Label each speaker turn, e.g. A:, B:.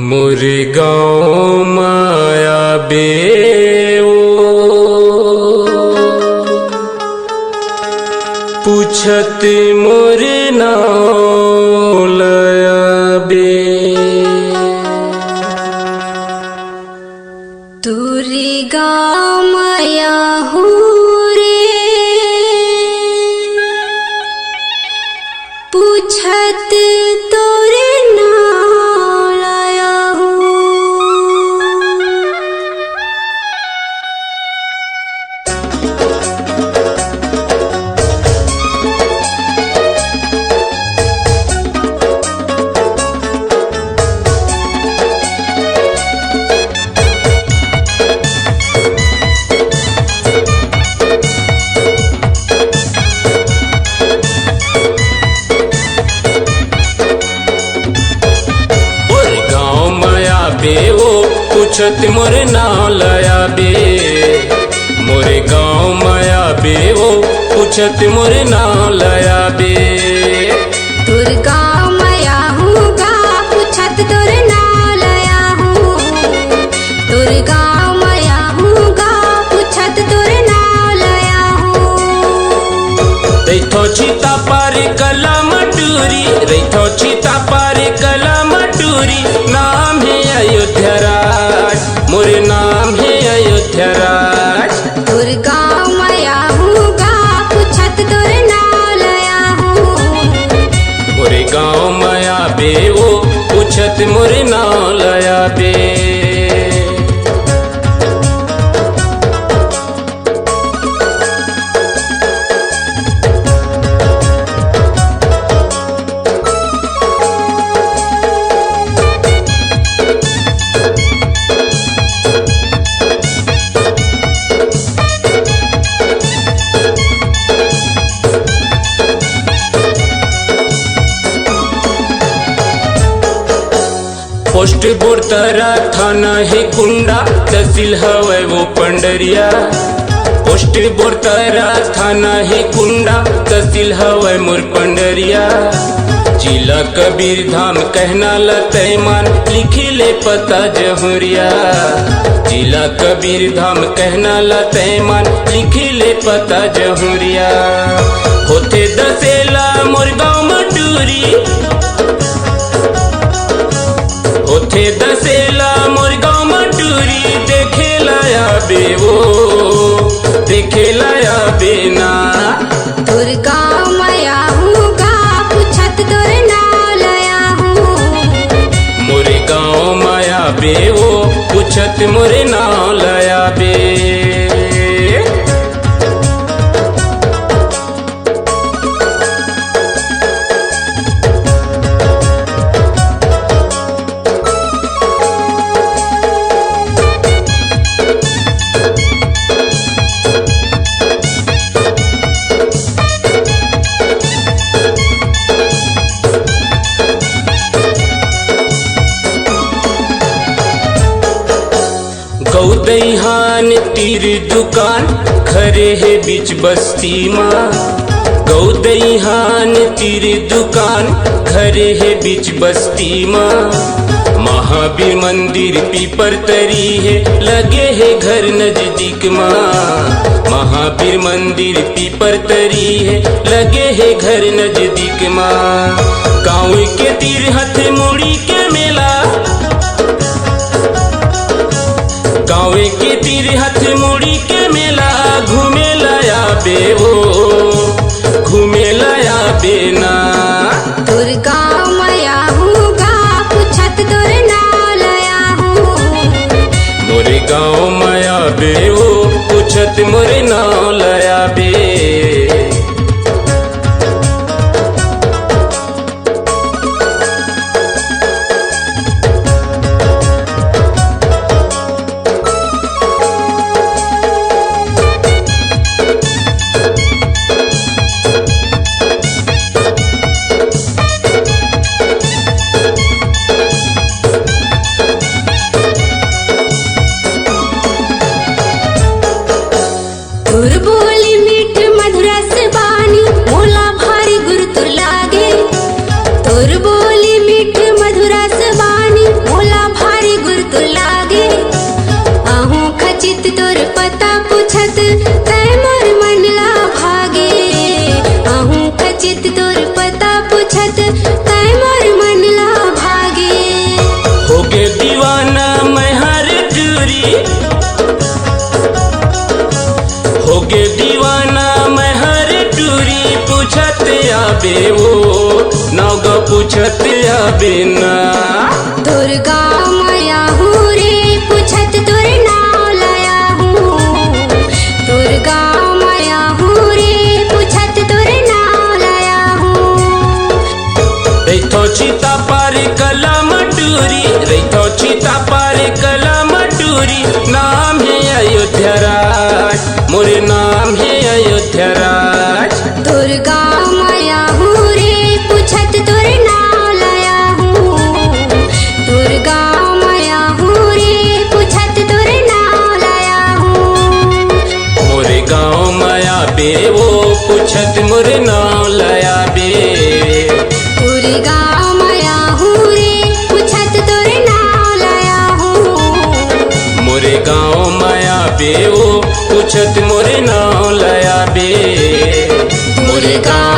A: मोरे गाँव माया बेओ पूछत मोरे नाव लया बे।
B: तुरी गाँव माया हो रे पूछत तोरे नाव लया हो।
A: बेओ पूछत मोरे नाव लया बे। मोरे गाँव माया बेओ पूछत मोरे नाव लया बे।
B: तुर गाँव माया होगा पूछत तोरे नाव लया हो। तुर गाँव माया होगा पूछत तोरे नाव लया हो।
A: रैथो चिता पार कला मटूरी, रैथो चिता पार कला मटूरी। नाम है अयोध्या राज, मोरे नाम है अयोध्या राज।
B: तुर गाँव माया होगा पूछत तोरे नाव लया हो।
A: मोरे गाँव माया बेओ पूछत मोरे नाव लया बे। पोस्ट बोरतरा थाना है कुंडा, तहसील हवै वो पंडरिया। पोस्ट बोरतरा थाना है कुंडा, तहसील हवै मोर पंडरिया। जिला कबीर धाम कहना लतैमान, लिखी ले पता जहुरिया। जिला कबीर धाम कहना लतैमान, लिखी ले पता जहुरिया। होते दसेला मोर गाँव मटूरी, होते दसेला मोर गाँव मटूरी। देखे लाया बेओ देखे लाया बेना।
B: तुर गाँव माया होगा पूछत तोरे नाव लया हो।
A: मोरे गाँव माया बेओ पूछत मोरे नाव लया बे। गौदैहान तीर दुकान खरे है बीच बस्ती माँ। गौदैहान तीर दुकान खरे है बीच बस्ती माँ। महावीर मंदिर पीपर तरी है लगे है घर नजदीक माँ। महावीर मंदिर पीपर तरी है लगे है घर नजदीक माँ। गाँव के तीर हथ मुड़ी के मेला, गाँव के तीर हथ मुड़ी के मेला। घूमे लाया बेओ घूमे लाया बेना।
B: तुर गाँव माया होगा पूछत तोरे नाव लया हो।
A: मोरे गाँव माया बेओ पूछत मोरे नाव लया बे।
B: तुर
A: बे वो नाव ग पूछत आबे ना।
B: दुर्गा मैया हूँ रे पूछत तोर नाव लाया हूँ। दुर्गा मैया हूँ रे पूछत तोर नाव लाया हूँ।
A: रैथो चिता पार कला मटूरी, रैथो चिता पार कला मटूरी, नाम है अयोध्या राज, मोरे नाम है अयोध्या राज।
B: दुर्गा मैया हूँ रे पूछत तोर नाव लाया हूँ। दुर्गा मैया हूँ रे पूछत तोर नाव लाया हूँ।
A: मोरे गाँव माया बे वो पूछत मोरे नाव लाया बे।
B: पूरी गाँव मैया हूँ रे पूछत तोर नाव लाया हूँ।
A: मोरे गाँव माया बे वो पूछत मोरे नाव लाया बे। मोरे गाँव